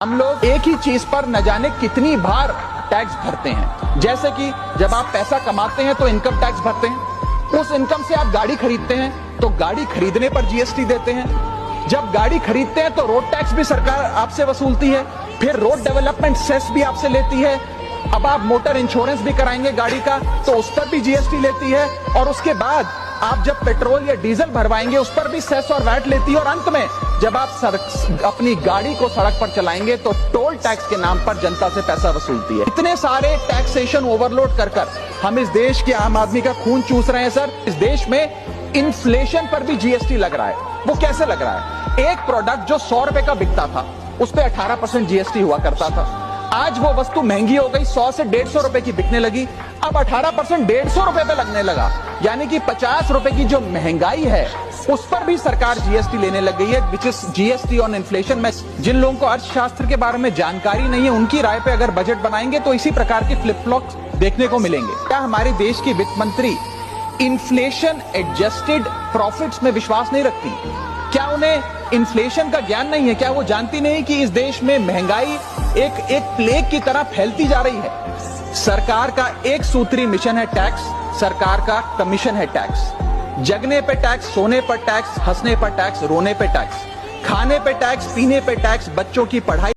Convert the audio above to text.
हम लोग एक ही चीज पर न जाने कितनी बार टैक्स भरते हैं। जैसे कि जब आप पैसा कमाते हैं तो इनकम टैक्स भरते हैं, उस इनकम से आप गाड़ी खरीदते हैं तो गाड़ी खरीदने पर जीएसटी देते हैं। जब गाड़ी खरीदते हैं तो रोड टैक्स भी सरकार आपसे वसूलती है, फिर रोड डेवलपमेंट सेस भी आपसे लेती है। अब आप मोटर इंश्योरेंस भी कराएंगे गाड़ी का तो उस पर भी जीएसटी लेती है, और उसके बाद आप जब पेट्रोल या डीजल भरवाएंगे उस पर भी सेस और वैट लेती है, और अंत में जब आप अपनी गाड़ी को सड़क पर चलाएंगे तो टोल टैक्स के नाम पर जनता से पैसा वसूलती है। इतने सारे टैक्सेशन ओवरलोड कर हम इस देश के आम आदमी का खून चूस रहे हैं। सर, इस देश में इन्फ्लेशन पर भी जीएसटी लग रहा है। वो कैसे लग रहा है? एक प्रोडक्ट जो 100 रुपए का बिकता था उस पर 18% जीएसटी हुआ करता था। आज वो वस्तु महंगी हो गई, 100 से 150 रुपए की बिकने लगी, अब 18% 150 रुपए पे लगने लगा। यानी कि 50 रुपए की जो महंगाई है उस पर भी सरकार जीएसटी लेने लग गई है, which is GST on inflation. में जिन लोगों को अर्थशास्त्र के बारे में जानकारी नहीं है उनकी राय पे अगर बजट बनाएंगे तो इसी प्रकार के फ्लिप फ्लॉप देखने को मिलेंगे। क्या हमारे देश की वित्त मंत्री इन्फ्लेशन एडजस्टेड प्रॉफिट्स में विश्वास नहीं रखती? क्या उन्हें इन्फ्लेशन का ज्ञान नहीं है? क्या वो जानती नहीं कि इस देश में महंगाई एक प्लेग की तरह फैलती जा रही है? सरकार का एक सूत्री मिशन है टैक्स, सरकार का कमीशन है टैक्स। जगने पे टैक्स, सोने पर टैक्स, हंसने पर टैक्स, रोने पे टैक्स, खाने पे टैक्स, पीने पे टैक्स, बच्चों की पढ़ाई